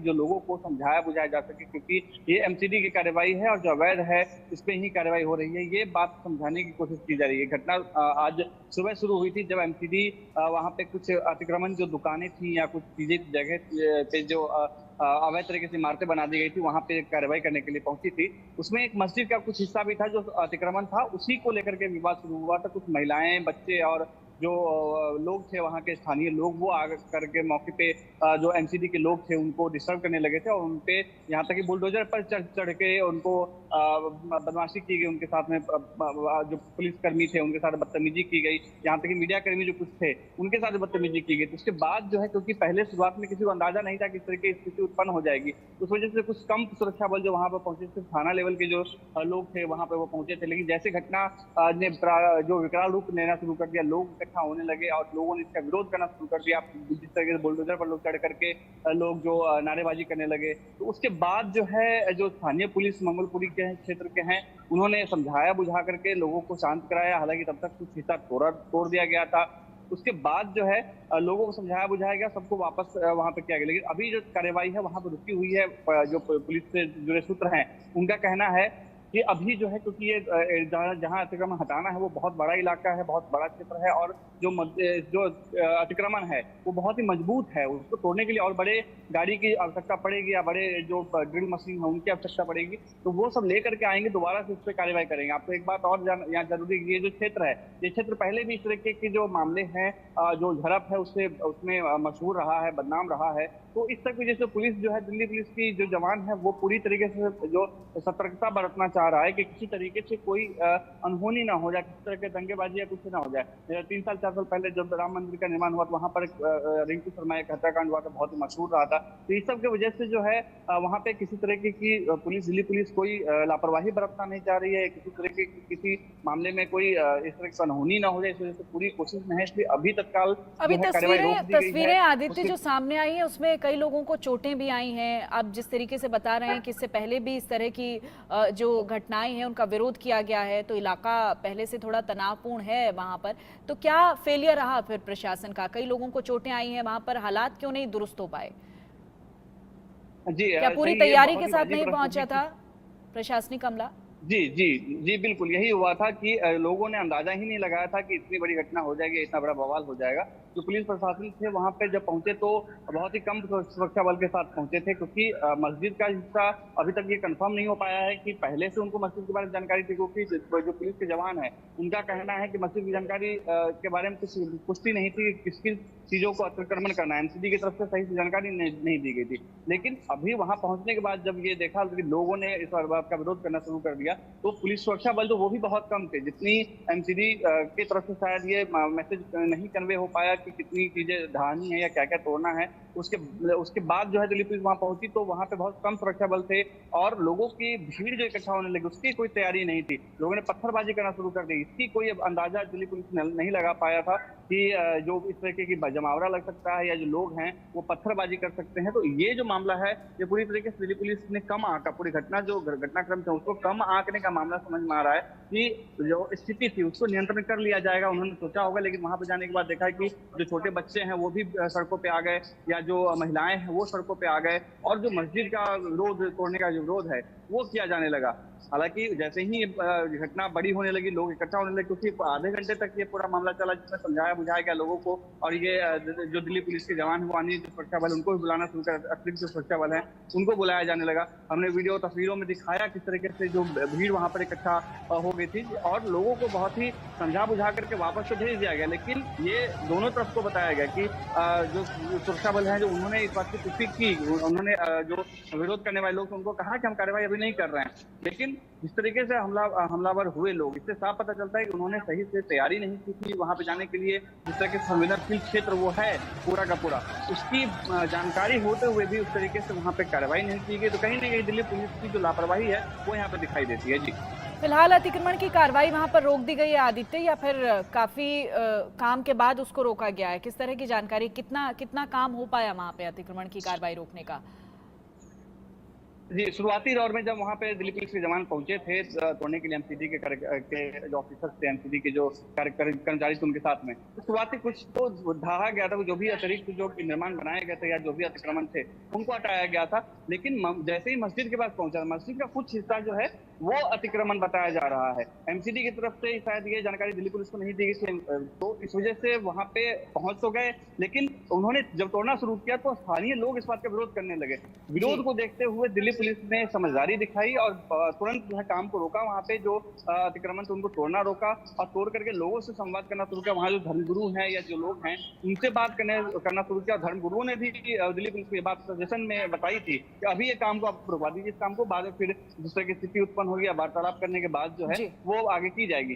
जो लोगों को समझाया बुझाया जा सके, क्योंकि ये एमसीडी की कार्रवाई है और जो अवैध है इस पे ही कार्रवाई हो रही है, ये बात समझाने की कोशिश की जा रही है। घटना आज सुबह शुरू हुई थी जब एमसीडी वहां पे कुछ अतिक्रमण जो दुकानें थी या कुछ चीजें जगह पे जो अवैध तरीके से इमारतें बना दी गई थी, वहां पे कार्रवाई करने के लिए पहुंची थी। उसमें एक मस्जिद का कुछ हिस्सा भी था जो अतिक्रमण था, उसी को लेकर के विवाद शुरू हुआ था। कुछ महिलाएं, बच्चे और जो लोग थे वहां के स्थानीय लोग, वो आ करके मौके पे जो एमसीडी के लोग थे उनको डिस्टर्ब करने लगे थे और उनपे यहाँ तक कि बुलडोजर पर चढ़ चढ़ के उनको बदमाशी की गई। उनके साथ में जो पुलिसकर्मी थे उनके साथ बदतमीजी की गई, यहाँ तक कि मीडिया कर्मी जो कुछ थे उनके साथ बदतमीजी की गई। तो उसके बाद जो है, क्योंकि पहले शुरुआत में किसी को अंदाजा नहीं था कि इस तरह की स्थिति उत्पन्न हो जाएगी, उस वजह से कुछ कम सुरक्षा बल जो वहां पर पहुंचे, सिर्फ थाना लेवल के जो लोग थे वहां पर वो पहुंचे थे। लेकिन जैसे घटना ने जो विकराल रूप लेना शुरू कर दिया, लोग इकट्ठा होने लगे और लोगों ने इसका विरोध करना शुरू कर दिया। जिस तरह से बुलडोजर पर लोग चढ़ करके लोग जो नारेबाजी करने लगे, तो उसके बाद जो है जो स्थानीय पुलिस मंगोलपुरी के क्षेत्र के हैं, उन्होंने समझाया बुझा करके लोगों को शांत कराया। हालांकि तब तक कुछ हिस्सा तोड़ दिया गया था। उसके बाद जो है लोगों को समझाया बुझाया गया, सबको वापस वहां पे किया गया। लेकिन अभी जो कार्रवाई है वहां पर रुकी हुई है। जो पुलिस से जुड़े सूत्र हैं उनका कहना है कि अभी जो है, क्योंकि ये जहाँ अतिक्रमण हटाना है वो बहुत बड़ा इलाका है, बहुत बड़ा क्षेत्र है, और जो अतिक्रमण है वो बहुत ही मजबूत है। उसको तोड़ने के लिए और बड़े गाड़ी की आवश्यकता पड़ेगी या बड़े जो ड्रिल मशीन है उनकी आवश्यकता पड़ेगी। तो वो सब लेकर के आएंगे, दोबारा से उस पर कार्रवाई करेंगे। आपको एक बात और यहाँ जरूरी, ये जो क्षेत्र है, ये क्षेत्र पहले भी इस तरीके के जो मामले हैं, जो झड़प है उसमें मशहूर रहा है, बदनाम रहा है। तो इस तरह की जैसे पुलिस जो है, दिल्ली पुलिस की जो जवान है, वो पूरी तरीके से जो सतर्कता बरतना चाह रहा है कि किसी तरीके से कोई अनहोनी ना हो जाए, किसी तरह के दंगेबाजी या कुछ ना हो जाए। 3 साल 4 साल पहले जब राम मंदिर का निर्माण हुआ तो वहां पर रिंकू शर्मा एक हत्याकांड हुआ था, बहुत ही मशहूर रहा था। तो इस सब की वजह से जो है वहां पे किसी तरीके की पुलिस, दिल्ली पुलिस कोई लापरवाही बरतना नहीं चाह रही है, किसी तरह के किसी मामले में कोई इस तरह की अनहोनी ना हो जाए, इस वजह से पूरी कोशिश में है। इसलिए अभी तत्काल अभी जो है कार्रवाई रोक दी गई है। तस्वीरें आदित्य जो सामने आई हैं उसमें कई लोगों को चोटें भी आई हैं। आप जिस तरीके से बता रहे हैं कि इससे पहले भी इस तरह की जो घटनाएं हैं उनका विरोध किया गया है, तो इलाका पहले से थोड़ा तनावपूर्ण है वहां पर। तो क्या फेलियर रहा फिर प्रशासन का? कई लोगों को चोटें आई हैं, वहां पर हालात क्यों नहीं दुरुस्त हो पाए? जी क्या पूरी सही, ये तैयारी बहुत के ही साथ वाजिब नहीं प्रश्न पहुंचा है। था प्रशासनिक अमला? जी जी जी, बिल्कुल यही हुआ था कि लोगों ने अंदाजा ही नहीं लगाया था कि इतनी बड़ी घटना हो जाएगी, इतना बड़ा बवाल हो जाएगा। जो पुलिस प्रशासन थे वहां पे जब पहुंचे तो बहुत ही कम सुरक्षा बल के साथ पहुंचे थे, क्योंकि मस्जिद का हिस्सा अभी तक ये कंफर्म नहीं हो पाया है कि पहले से उनको मस्जिद के बारे में जानकारी थी, क्योंकि जो पुलिस के जवान है उनका कहना है कि मस्जिद की जानकारी के बारे में कुछ पुष्टि नहीं थी, किस किस चीजों को अतिक्रमण करना है, एमसीडी की तरफ से सही से जानकारी नहीं दी गई थी। लेकिन अभी वहां पहुंचने के बाद जब ये देखा कि लोगों ने इस बात का विरोध करना शुरू कर दिया, तो पुलिस सुरक्षा बल तो वो भी बहुत कम थे, जितनी एमसीडी की तरफ से शायद ये मैसेज नहीं कन्वे हो पाया कि कितनी चीजें ढहानी है या क्या क्या तोड़ना है। उसके बाद जो है दिल्ली पुलिस वहां पहुंची तो वहां पे बहुत कम सुरक्षा बल थे और लोगों की भीड़ जो इकट्ठा होने लगी उसकी कोई तैयारी नहीं थी। लोगों ने पत्थरबाजी करना शुरू कर दी, इसकी कोई अंदाजा दिल्ली पुलिस नहीं लगा पाया था कि जो इस तरीके की जमावड़ा लग सकता है या जो लोग हैं वो पत्थरबाजी कर सकते हैं। तो ये जो मामला है ये पूरी तरीके से दिल्ली पुलिस ने कम आंका, पूरी घटनाक्रम था उसको कम आंकने का मामला समझ में आ रहा है कि जो स्थिति थी उसको नियंत्रण कर लिया जाएगा, उन्होंने सोचा होगा। लेकिन वहां पर जाने के बाद देखा है कि जो छोटे बच्चे हैं वो भी सड़कों पे आ गए, या जो महिलाएं हैं वो सड़कों पे आ गए, और जो मस्जिद का विरोध, तोड़ने का जो विरोध है वो किया जाने लगा। हालांकि जैसे ही घटना बड़ी होने लगी, लोग इकट्ठा होने लगे, क्योंकि आधे घंटे तक ये पूरा मामला चला जिसमें समझाया बुझाया गया लोगों को। और ये जो दिल्ली पुलिस के जवान है वो अन्य सुरक्षा बल उनको भी बुलाना शुरू कर, अतिरिक्त जो सुरक्षा बल है उनको बुलाया जाने लगा। हमने वीडियो तस्वीरों में दिखाया किस तरीके से जो भीड़ वहां पर इकट्ठा हो गई थी, और लोगों को बहुत ही समझा बुझा करके वापस तो भेज दिया गया। लेकिन ये दोनों तरफ को बताया गया कि जो सुरक्षा बल है जो उन्होंने इस बात की पुष्टि की, उन्होंने जो विरोध करने वाले लोग उनको कहा कि हम कार्रवाई अभी नहीं कर रहे हैं। लेकिन जिस तरीके से हमलावर हुए लोग, इससे साफ पता चलता है कि उन्होंने सही से तैयारी नहीं की थी वहां पे जाने के लिए। जिस तरह के संवेदनशील क्षेत्र वो है पूरा का पूरा, उसकी जानकारी होते हुए भी उस तरीके से वहां पे कार्रवाई नहीं की गई। तो कहीं ना कहीं दिल्ली पुलिस की जो लापरवाही है वो यहाँ पे दिखाई देती है। जी फिलहाल अतिक्रमण की कार्रवाई वहां पर रोक दी गई है आदित्य, या फिर काफी काम के बाद उसको रोका गया है? किस तरह की जानकारी, कितना काम हो पाया वहां पे अतिक्रमण की कार्रवाई रोकने का? जी, शुरुआती दौर में जब वहाँ पे दिल्ली पुलिस के जवान पहुंचे थे तोड़ने के लिए एमसीडी के जो ऑफिसर्स थे, एमसीडी के जो कर्मचारी थे उनके साथ में, तो शुरुआती कुछ तो ढहा गया था, जो भी अतिरिक्त जो निर्माण बनाए गए थे या जो भी अतिक्रमण थे उनको हटाया गया था। लेकिन जैसे ही मस्जिद के पास पहुंचा, मस्जिद का कुछ हिस्सा जो है वो अतिक्रमण बताया जा रहा है। एमसीडी की तरफ से शायद ये जानकारी दिल्ली पुलिस को नहीं दी गई, तो इस वजह से वहां पे पहुंच तो गए, लेकिन उन्होंने जब तोड़ना शुरू किया तो स्थानीय लोग इस बात का विरोध करने लगे। जी। विरोध को देखते हुए दिल्ली पुलिस ने समझदारी दिखाई और तुरंत जो है काम को रोका, वहां पे जो अतिक्रमण थे उनको तोड़ना रोका और तोड़ करके लोगों से संवाद करना शुरू किया। वहां जो धर्मगुरु हैं या जो लोग हैं उनसे बात करना शुरू किया। धर्मगुरुओं ने भी दिल्ली पुलिस को ये बात सजेशन में बताई थी कि अभी ये काम को आप रुकवा दीजिए, इस काम को बाद में फिर जिस तरह की स्थिति उत्पन्न होगी या वार्तालाप करने के बाद जो है जी। वो आगे की जाएगी।